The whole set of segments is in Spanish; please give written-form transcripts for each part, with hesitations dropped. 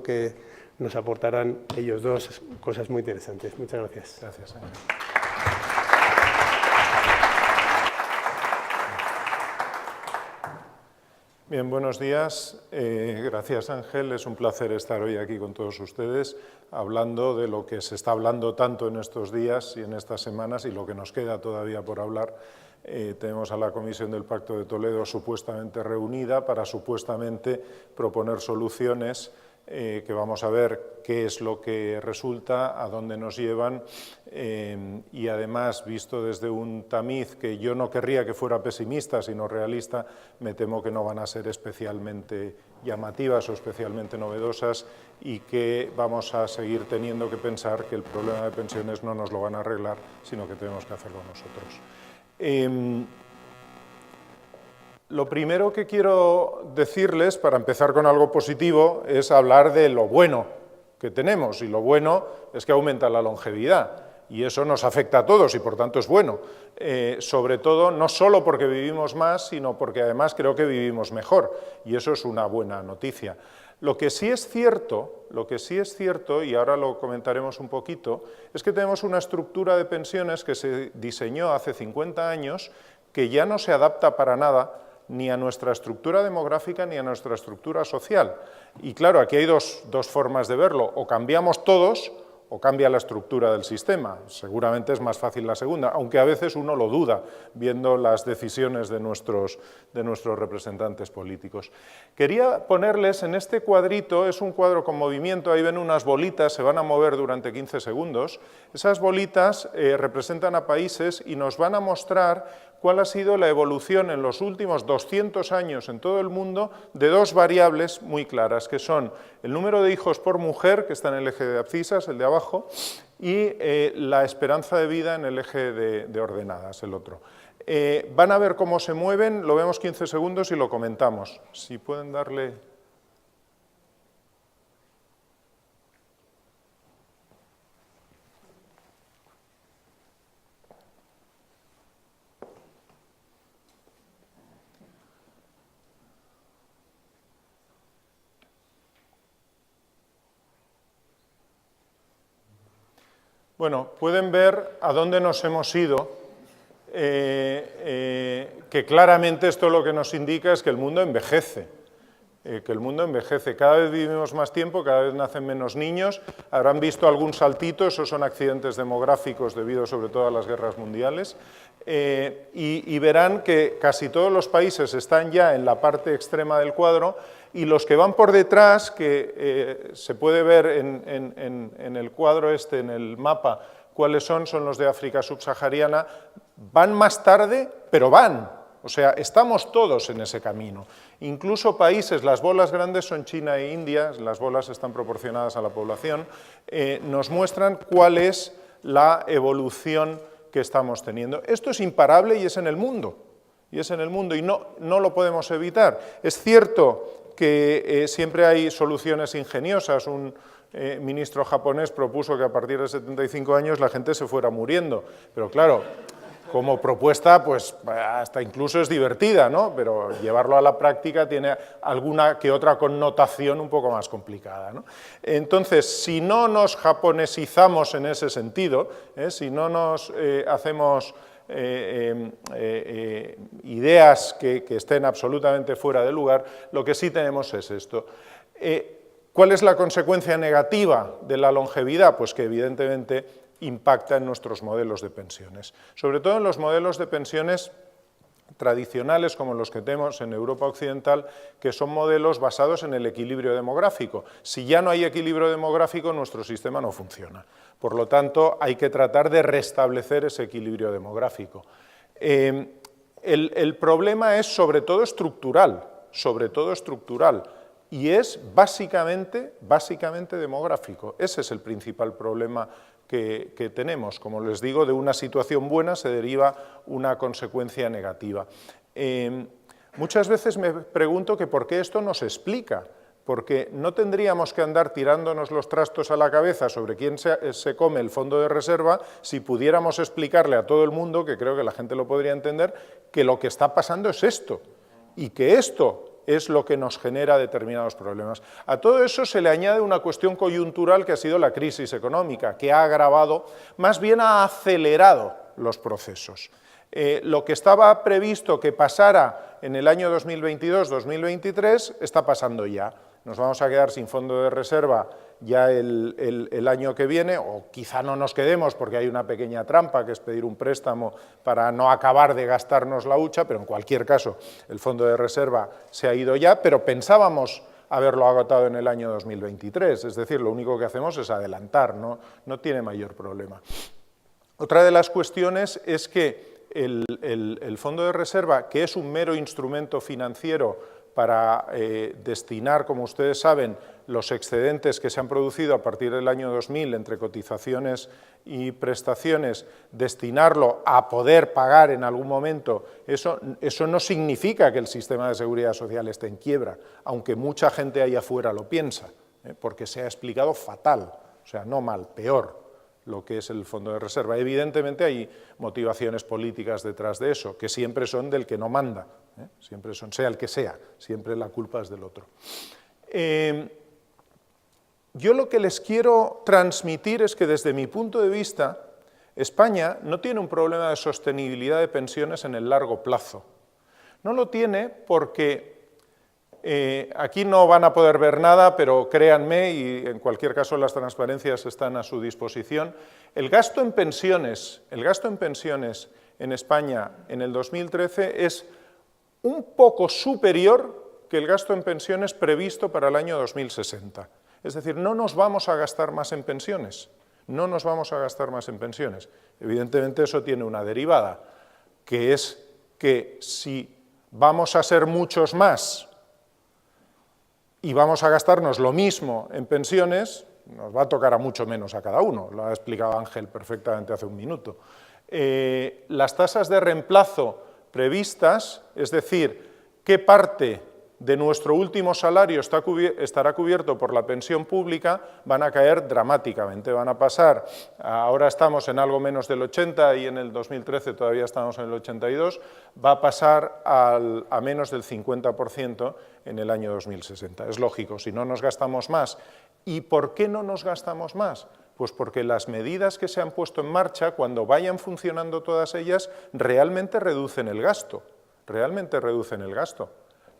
que nos aportarán ellos dos cosas muy interesantes. Muchas gracias. Gracias, Ángel. Bien, buenos días. Gracias, Ángel. Es un placer estar hoy aquí con todos ustedes, hablando de lo que se está hablando tanto en estos días y en estas semanas y lo que nos queda todavía por hablar. Tenemos a la Comisión del Pacto de Toledo supuestamente reunida para supuestamente proponer soluciones que vamos a ver qué es lo que resulta, a dónde nos llevan y además, visto desde un tamiz que yo no querría que fuera pesimista, sino realista, me temo que no van a ser especialmente llamativas o especialmente novedosas y que vamos a seguir teniendo que pensar que el problema de pensiones no nos lo van a arreglar, sino que tenemos que hacerlo nosotros. Lo primero que quiero decirles, para empezar con algo positivo, es hablar de lo bueno que tenemos, y lo bueno es que aumenta la longevidad, y eso nos afecta a todos, y por tanto es bueno, sobre todo no solo porque vivimos más, sino porque además creo que vivimos mejor, y eso es una buena noticia. Lo que sí es cierto, y ahora lo comentaremos un poquito, es que tenemos una estructura de pensiones que se diseñó hace 50 años, que ya no se adapta para nada ni a nuestra estructura demográfica ni a nuestra estructura social. Y claro, aquí hay dos formas de verlo, o cambiamos todos o cambia la estructura del sistema. Seguramente es más fácil la segunda, aunque a veces uno lo duda viendo las decisiones de nuestros representantes políticos. Quería ponerles en este cuadrito, es un cuadro con movimiento, ahí ven unas bolitas, se van a mover durante 15 segundos. Esas bolitas representan a países y nos van a mostrar cuál ha sido la evolución en los últimos 200 años en todo el mundo de dos variables muy claras, que son el número de hijos por mujer, que está en el eje de abscisas, el de abajo, y la esperanza de vida en el eje de ordenadas, el otro. Van a ver cómo se mueven, lo vemos 15 segundos y lo comentamos. Si pueden darle... Bueno, pueden ver a dónde nos hemos ido, que claramente esto lo que nos indica es que el mundo envejece, cada vez vivimos más tiempo, cada vez nacen menos niños, habrán visto algún saltito, esos son accidentes demográficos debido sobre todo a las guerras mundiales, y verán que casi todos los países están ya en la parte extrema del cuadro, y los que van por detrás, que se puede ver en el cuadro en el mapa, cuáles son los de África subsahariana, van más tarde, pero van. O sea, estamos todos en ese camino. Incluso países, las bolas grandes son China e India, las bolas están proporcionadas a la población, nos muestran cuál es la evolución que estamos teniendo. Esto es imparable y es en el mundo, y no lo podemos evitar. Es cierto que siempre hay soluciones ingeniosas. Un ministro japonés propuso que a partir de 75 años la gente se fuera muriendo, pero claro, como propuesta, pues hasta incluso es divertida, ¿no? Pero llevarlo a la práctica tiene alguna que otra connotación un poco más complicada, ¿no? Entonces, si no nos japonesizamos en ese sentido, si no nos hacemos ideas que estén absolutamente fuera de lugar, lo que sí tenemos es esto. ¿Cuál es la consecuencia negativa de la longevidad? Pues que evidentemente impacta en nuestros modelos de pensiones, sobre todo en los modelos de pensiones tradicionales como los que tenemos en Europa Occidental, que son modelos basados en el equilibrio demográfico. Si ya no hay equilibrio demográfico, nuestro sistema no funciona. Por lo tanto, hay que tratar de restablecer ese equilibrio demográfico. El problema es sobre todo estructural, y es básicamente demográfico. Ese es el principal problema que tenemos. Como les digo, de una situación buena se deriva una consecuencia negativa. Muchas veces me pregunto que por qué esto no se explica, porque no tendríamos que andar tirándonos los trastos a la cabeza sobre quién se come el fondo de reserva si pudiéramos explicarle a todo el mundo, que creo que la gente lo podría entender, que lo que está pasando es esto, y que esto es lo que nos genera determinados problemas. A todo eso se le añade una cuestión coyuntural que ha sido la crisis económica, que ha agravado, más bien ha acelerado los procesos. Lo que estaba previsto que pasara en el año 2022-2023 está pasando ya. Nos vamos a quedar sin fondo de reserva ya el año que viene, o quizá no nos quedemos porque hay una pequeña trampa, que es pedir un préstamo para no acabar de gastarnos la hucha, pero en cualquier caso el fondo de reserva se ha ido ya, pero pensábamos haberlo agotado en el año 2023, es decir, lo único que hacemos es adelantar, no tiene mayor problema. Otra de las cuestiones es que el fondo de reserva, que es un mero instrumento financiero para destinar, como ustedes saben, los excedentes que se han producido a partir del año 2000 entre cotizaciones y prestaciones, destinarlo a poder pagar en algún momento, eso no significa que el sistema de seguridad social esté en quiebra, aunque mucha gente allá afuera lo piensa, porque se ha explicado fatal, o sea, no mal, peor, lo que es el fondo de reserva. Evidentemente hay motivaciones políticas detrás de eso, que siempre son del que no manda, siempre son, sea el que sea, siempre la culpa es del otro. Yo lo que les quiero transmitir es que desde mi punto de vista, España no tiene un problema de sostenibilidad de pensiones en el largo plazo. No lo tiene porque aquí no van a poder ver nada, pero créanme, y en cualquier caso las transparencias están a su disposición, el gasto en pensiones en España en el 2013 es un poco superior que el gasto en pensiones previsto para el año 2060. Es decir, no nos vamos a gastar más en pensiones, no nos vamos a gastar más en pensiones. Evidentemente eso tiene una derivada, que es que si vamos a ser muchos más y vamos a gastarnos lo mismo en pensiones, nos va a tocar a mucho menos a cada uno, lo ha explicado Ángel perfectamente hace un minuto. Las tasas de reemplazo previstas, es decir, qué parte de nuestro último salario estará cubierto por la pensión pública, van a caer dramáticamente, van a pasar, ahora estamos en algo menos del 80 y en el 2013 todavía estamos en el 82, va a pasar a menos del 50% en el año 2060. Es lógico, si no nos gastamos más. ¿Y por qué no nos gastamos más? Pues porque las medidas que se han puesto en marcha, cuando vayan funcionando todas ellas, realmente reducen el gasto,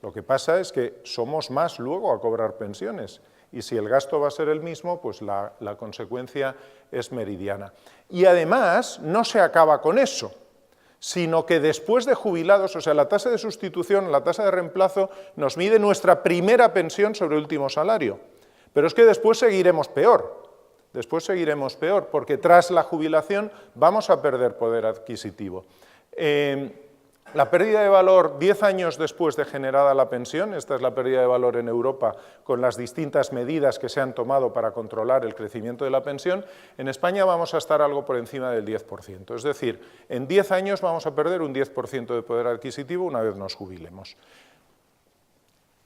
Lo que pasa es que somos más luego a cobrar pensiones y si el gasto va a ser el mismo, pues la consecuencia es meridiana. Y además no se acaba con eso, sino que después de jubilados, o sea, la tasa de sustitución, la tasa de reemplazo, nos mide nuestra primera pensión sobre el último salario. Pero es que después seguiremos peor, porque tras la jubilación vamos a perder poder adquisitivo. La pérdida de valor 10 años después de generada la pensión, esta es la pérdida de valor en Europa con las distintas medidas que se han tomado para controlar el crecimiento de la pensión, en España vamos a estar algo por encima del 10%, es decir, en 10 años vamos a perder un 10% de poder adquisitivo una vez nos jubilemos.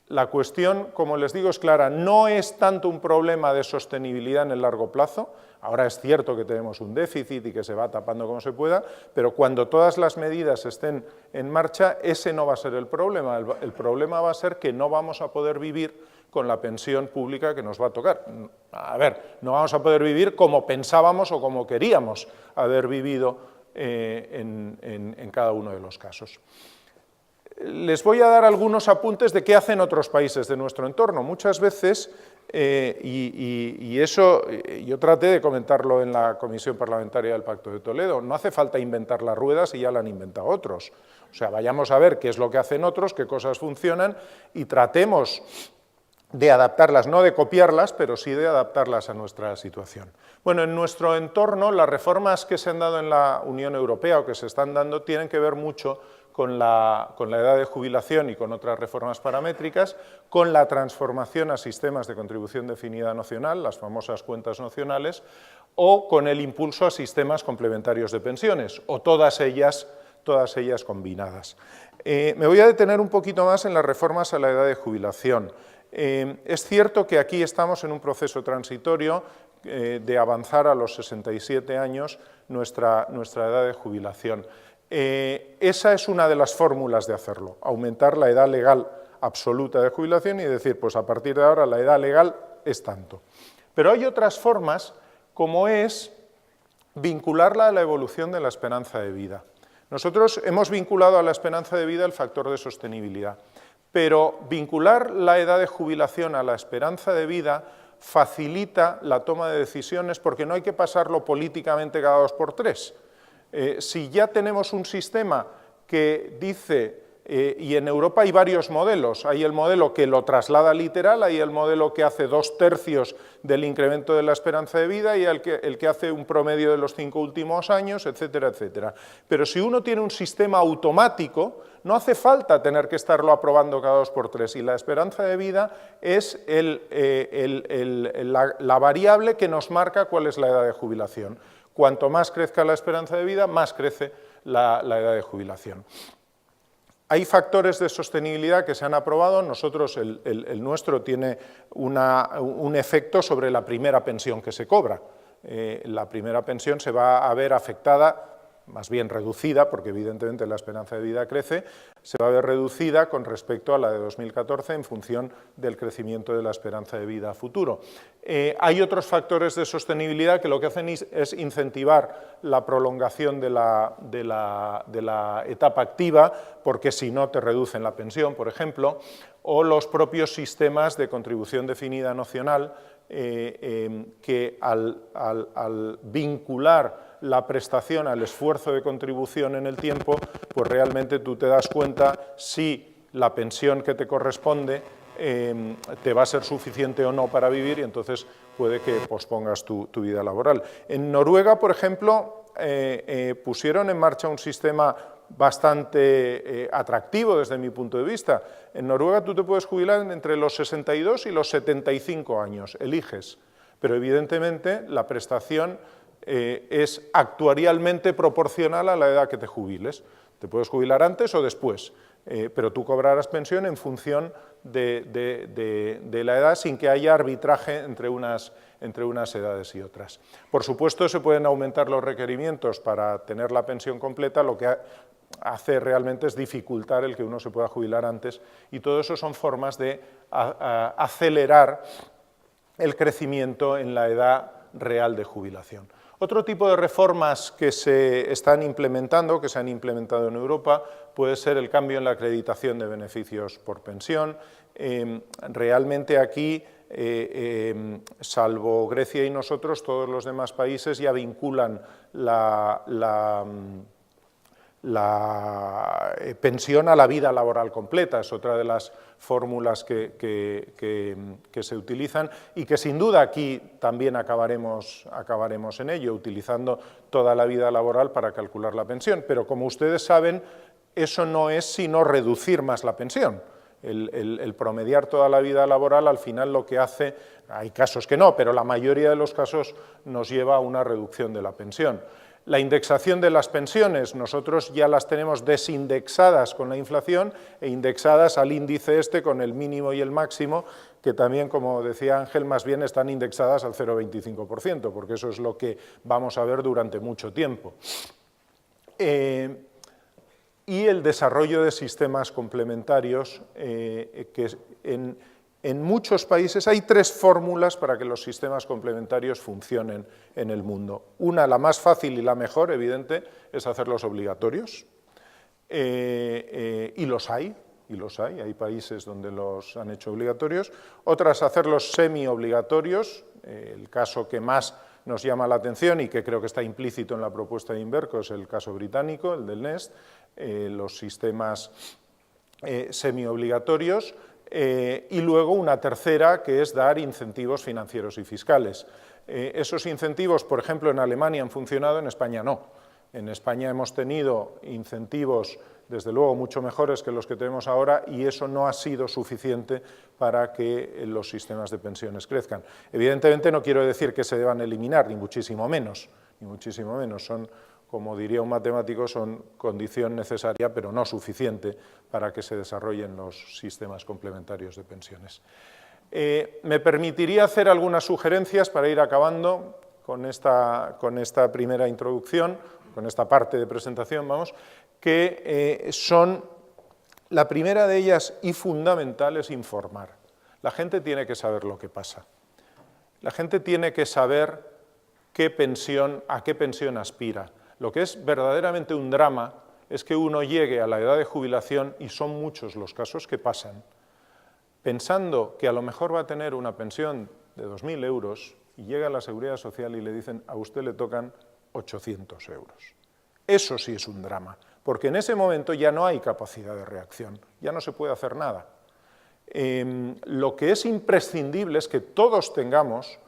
La cuestión, como les digo, es clara, no es tanto un problema de sostenibilidad en el largo plazo, ahora es cierto que tenemos un déficit y que se va tapando como se pueda, pero cuando todas las medidas estén en marcha, ese no va a ser el problema. El problema va a ser que no vamos a poder vivir con la pensión pública que nos va a tocar. A ver, no vamos a poder vivir como pensábamos o como queríamos haber vivido en cada uno de los casos. Les voy a dar algunos apuntes de qué hacen otros países de nuestro entorno. Muchas veces, y eso yo traté de comentarlo en la Comisión Parlamentaria del Pacto de Toledo, no hace falta inventar las ruedas y ya la han inventado otros. O sea, vayamos a ver qué es lo que hacen otros, qué cosas funcionan y tratemos de adaptarlas, no de copiarlas, pero sí de adaptarlas a nuestra situación. Bueno, en nuestro entorno, las reformas que se han dado en la Unión Europea o que se están dando tienen que ver mucho con la edad de jubilación y con otras reformas paramétricas, con la transformación a sistemas de contribución definida nacional, las famosas cuentas nacionales, o con el impulso a sistemas complementarios de pensiones, o todas ellas combinadas. Me voy a detener un poquito más en las reformas a la edad de jubilación. Es cierto que aquí estamos en un proceso transitorio de avanzar a los 67 años nuestra edad de jubilación. Esa es una de las fórmulas de hacerlo, aumentar la edad legal absoluta de jubilación y decir, pues a partir de ahora la edad legal es tanto. Pero hay otras formas, como es vincularla a la evolución de la esperanza de vida. Nosotros hemos vinculado a la esperanza de vida el factor de sostenibilidad, pero vincular la edad de jubilación a la esperanza de vida facilita la toma de decisiones porque no hay que pasarlo políticamente cada 2 por 3. Si ya tenemos un sistema que dice, y en Europa hay varios modelos, hay el modelo que lo traslada literal, hay el modelo que hace 2/3 del incremento de la esperanza de vida y el que hace un promedio de los 5 últimos años, etcétera, etcétera. Pero si uno tiene un sistema automático, no hace falta tener que estarlo aprobando cada 2 por 3 y la esperanza de vida es la variable que nos marca cuál es la edad de jubilación. Cuanto más crezca la esperanza de vida, más crece la edad de jubilación. Hay factores de sostenibilidad que se han aprobado, nosotros el nuestro tiene un efecto sobre la primera pensión que se cobra. La primera pensión se va a ver afectada, más bien reducida, porque evidentemente la esperanza de vida crece, se va a ver reducida con respecto a la de 2014 en función del crecimiento de la esperanza de vida a futuro. Hay otros factores de sostenibilidad que lo que hacen es incentivar la prolongación de la etapa activa, porque si no te reducen la pensión, por ejemplo, o los propios sistemas de contribución definida nacional, que al vincular la prestación al esfuerzo de contribución en el tiempo, pues realmente tú te das cuenta si la pensión que te corresponde te va a ser suficiente o no para vivir y entonces puede que pospongas tu vida laboral. En Noruega, por ejemplo, pusieron en marcha un sistema bastante atractivo desde mi punto de vista. En Noruega tú te puedes jubilar entre los 62 y los 75 años, eliges, pero evidentemente la prestación es actuarialmente proporcional a la edad que te jubiles. Te puedes jubilar antes o después, pero tú cobrarás pensión en función de la edad sin que haya arbitraje entre unas edades y otras. Por supuesto, se pueden aumentar los requerimientos para tener la pensión completa, lo que hace realmente es dificultar el que uno se pueda jubilar antes, y todo eso son formas de acelerar el crecimiento en la edad real de jubilación. Otro tipo de reformas que se están implementando, que se han implementado en Europa, puede ser el cambio en la acreditación de beneficios por pensión. Realmente aquí, salvo Grecia y nosotros, todos los demás países ya vinculan la pensión a la vida laboral completa, es otra de las fórmulas que se utilizan y que sin duda aquí también acabaremos en ello, utilizando toda la vida laboral para calcular la pensión, pero como ustedes saben, eso no es sino reducir más la pensión. El promediar toda la vida laboral al final lo que hace, hay casos que no, pero la mayoría de los casos nos lleva a una reducción de la pensión. La indexación de las pensiones, nosotros ya las tenemos desindexadas con la inflación e indexadas al índice con el mínimo y el máximo, que también, como decía Ángel, más bien están indexadas al 0,25%, porque eso es lo que vamos a ver durante mucho tiempo. Y el desarrollo de sistemas complementarios, que en muchos países hay 3 fórmulas para que los sistemas complementarios funcionen en el mundo. Una, la más fácil y la mejor, evidente, es hacerlos obligatorios, y los hay, hay países donde los han hecho obligatorios. Otras, hacerlos semi-obligatorios, el caso que más nos llama la atención y que creo que está implícito en la propuesta de Inverco es el caso británico, el del Nest, los sistemas semi-obligatorios. Y luego una tercera, que es dar incentivos financieros y fiscales. Esos incentivos, por ejemplo, en Alemania han funcionado, en España no. En España hemos tenido incentivos, desde luego, mucho mejores que los que tenemos ahora y eso no ha sido suficiente para que los sistemas de pensiones crezcan. Evidentemente no quiero decir que se deban eliminar, ni muchísimo menos. Son, como diría un matemático, son condición necesaria, pero no suficiente para que se desarrollen los sistemas complementarios de pensiones. Me permitiría hacer algunas sugerencias para ir acabando con esta primera introducción, con esta parte de presentación, que son La primera de ellas, y fundamental, es informar. La gente tiene que saber lo que pasa. La gente tiene que saber a qué pensión aspira. Lo que es verdaderamente un drama es que uno llegue a la edad de jubilación, y son muchos los casos que pasan, pensando que a lo mejor va a tener una pensión de 2.000 euros, y llega a la Seguridad Social y le dicen, a usted le tocan 800 euros. Eso sí es un drama, porque en ese momento ya no hay capacidad de reacción, ya no se puede hacer nada. Lo que es imprescindible es que todos tengamos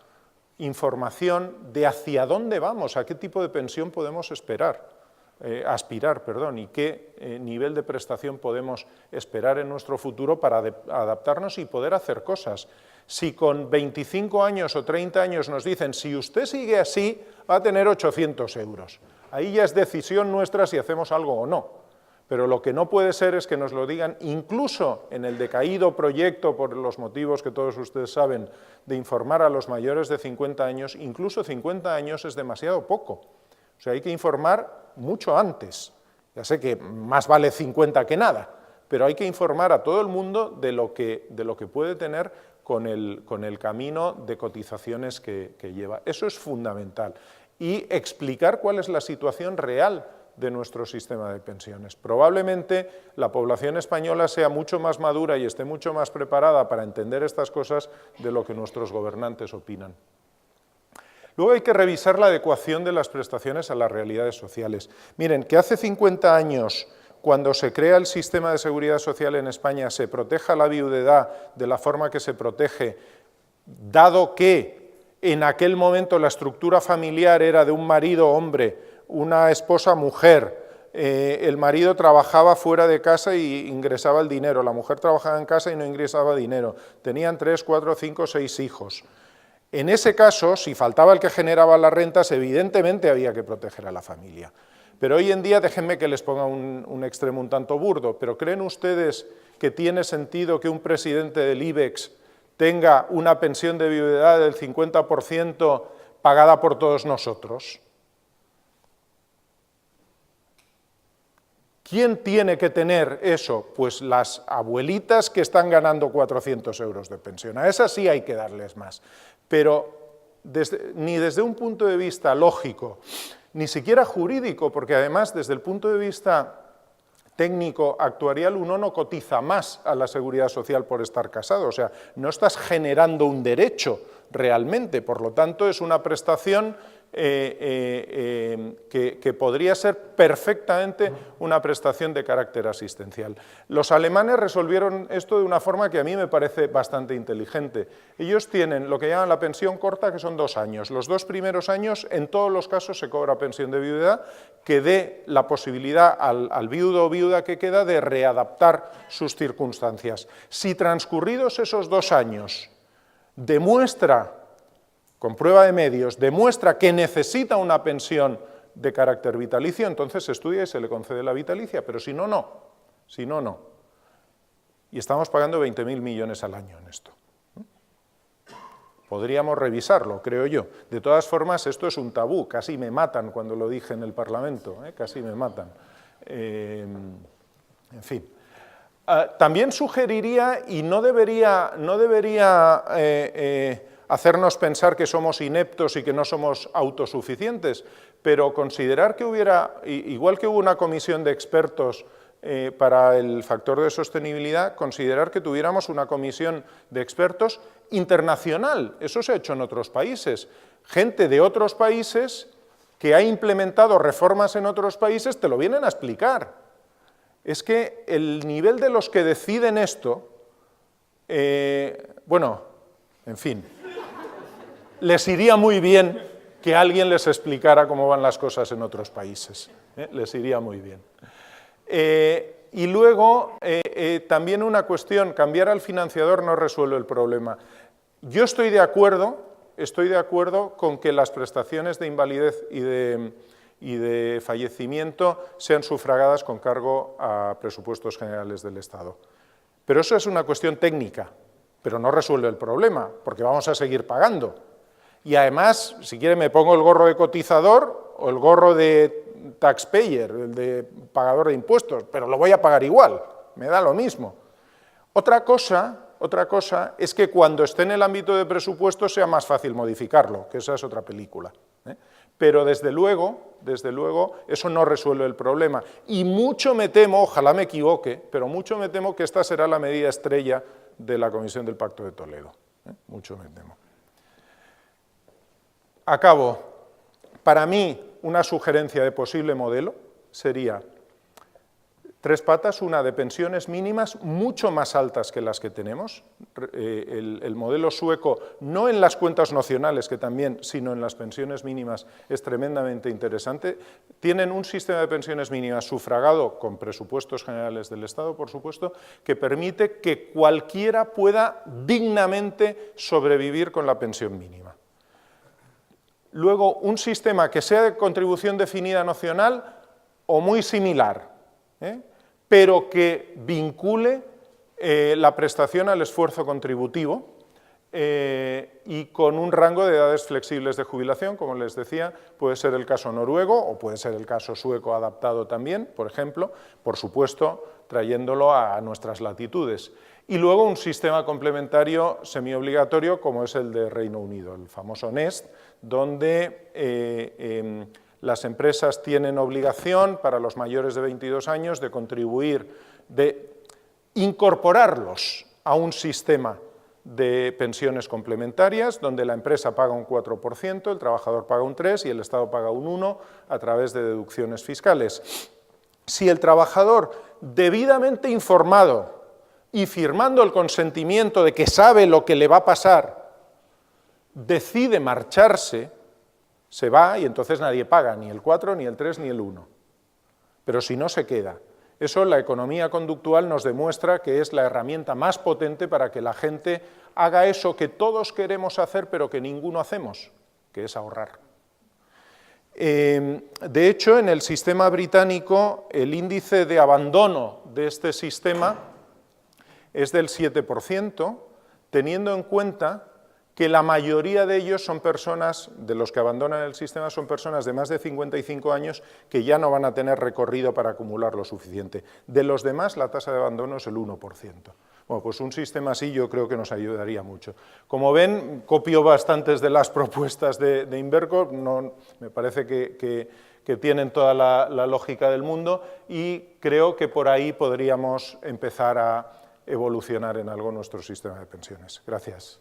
información de hacia dónde vamos, a qué tipo de pensión podemos aspirar, y qué nivel de prestación podemos esperar en nuestro futuro para adaptarnos y poder hacer cosas. Si con 25 años o 30 años nos dicen, si usted sigue así, va a tener 800 euros. Ahí ya es decisión nuestra si hacemos algo o no. Pero lo que no puede ser es que nos lo digan, incluso en el decaído proyecto, por los motivos que todos ustedes saben, de informar a los mayores de 50 años, incluso 50 años es demasiado poco. O sea, hay que informar mucho antes. Ya sé que más vale 50 que nada, pero hay que informar a todo el mundo de lo que puede tener con el camino de cotizaciones que lleva. Eso es fundamental. Y explicar cuál es la situación real de nuestro sistema de pensiones. Probablemente la población española sea mucho más madura y esté mucho más preparada para entender estas cosas de lo que nuestros gobernantes opinan. Luego hay que revisar la adecuación de las prestaciones a las realidades sociales. Miren, que hace 50 años, cuando se crea el sistema de seguridad social en España, se proteja la viudedad de la forma que se protege, dado que en aquel momento la estructura familiar era de un marido hombre, una esposa mujer, el marido trabajaba fuera de casa y ingresaba el dinero, la mujer trabajaba en casa y no ingresaba dinero, tenían 3, 4, 5, 6 hijos. En ese caso, si faltaba el que generaba las rentas, evidentemente había que proteger a la familia. Pero hoy en día, déjenme que les ponga un extremo un tanto burdo, pero ¿creen ustedes que tiene sentido que un presidente del IBEX tenga una pensión de viudedad del 50% pagada por todos nosotros? ¿Quién tiene que tener eso? Pues las abuelitas que están ganando 400 euros de pensión. A esas sí hay que darles más. Pero ni desde un punto de vista lógico, ni siquiera jurídico, porque además desde el punto de vista técnico, actuarial, uno no cotiza más a la seguridad social por estar casado. O sea, no estás generando un derecho realmente, por lo tanto es una prestación que podría ser perfectamente una prestación de carácter asistencial. Los alemanes resolvieron esto de una forma que a mí me parece bastante inteligente. Ellos tienen lo que llaman la pensión corta, que son 2 años. Los 2 primeros años, en todos los casos, se cobra pensión de viudedad, que dé la posibilidad al viudo o viuda que queda de readaptar sus circunstancias. Si transcurridos esos 2 años demuestra, con prueba de medios, demuestra que necesita una pensión de carácter vitalicio, entonces se estudia y se le concede la vitalicia, pero si no, no. Si no, no. Y estamos pagando 20.000 millones al año en esto. Podríamos revisarlo, creo yo. De todas formas, esto es un tabú, casi me matan cuando lo dije en el Parlamento, casi me matan. En fin. También sugeriría, y no debería hacernos pensar que somos ineptos y que no somos autosuficientes, pero considerar que hubiera, igual que hubo una comisión de expertos para el factor de sostenibilidad, considerar que tuviéramos una comisión de expertos internacional. Eso se ha hecho en otros países. Gente de otros países que ha implementado reformas en otros países te lo vienen a explicar. Es que el nivel de los que deciden esto, bueno, en fin, les iría muy bien que alguien les explicara cómo van las cosas en otros países. Les iría muy bien. Y luego, también una cuestión, cambiar al financiador no resuelve el problema. Yo estoy de acuerdo con que las prestaciones de invalidez y de fallecimiento sean sufragadas con cargo a presupuestos generales del Estado. Pero eso es una cuestión técnica, pero no resuelve el problema, porque vamos a seguir pagando. Y además, si quiere, me pongo el gorro de cotizador o el gorro de taxpayer, el de pagador de impuestos, pero lo voy a pagar igual, me da lo mismo. Otra cosa es que cuando esté en el ámbito de presupuesto sea más fácil modificarlo, que esa es otra película, ¿eh? Pero desde luego, eso no resuelve el problema. Y mucho me temo, ojalá me equivoque, pero mucho me temo que esta será la medida estrella de la Comisión del Pacto de Toledo. Mucho me temo. Acabo. Para mí, una sugerencia de posible modelo sería 3 patas, una de pensiones mínimas mucho más altas que las que tenemos. El modelo sueco, no en las cuentas nacionales, que también, sino en las pensiones mínimas, es tremendamente interesante. Tienen un sistema de pensiones mínimas sufragado con presupuestos generales del Estado, por supuesto, que permite que cualquiera pueda dignamente sobrevivir con la pensión mínima. Luego, un sistema que sea de contribución definida nacional o muy similar, pero que vincule la prestación al esfuerzo contributivo y con un rango de edades flexibles de jubilación, como les decía, puede ser el caso noruego o puede ser el caso sueco adaptado también, por ejemplo, por supuesto, trayéndolo a nuestras latitudes. Y luego un sistema complementario semiobligatorio como es el de Reino Unido, el famoso NEST, donde las empresas tienen obligación para los mayores de 22 años de contribuir, de incorporarlos a un sistema de pensiones complementarias, donde la empresa paga un 4%, el trabajador paga un 3% y el Estado paga un 1% a través de deducciones fiscales. Si el trabajador, debidamente informado y firmando el consentimiento de que sabe lo que le va a pasar, decide marcharse, se va y entonces nadie paga, ni el 4, ni el 3, ni el 1. Pero si no, se queda. Eso la economía conductual nos demuestra que es la herramienta más potente para que la gente haga eso que todos queremos hacer pero que ninguno hacemos, que es ahorrar. De hecho, en el sistema británico, el índice de abandono de este sistema es del 7%, teniendo en cuenta que la mayoría de ellos son personas, de los que abandonan el sistema, son personas de más de 55 años que ya no van a tener recorrido para acumular lo suficiente. De los demás, la tasa de abandono es el 1%. Bueno, pues un sistema así yo creo que nos ayudaría mucho. Como ven, copio bastantes de las propuestas de Inverco, me parece que tienen toda la lógica del mundo y creo que por ahí podríamos empezar a evolucionar en algo nuestro sistema de pensiones. Gracias.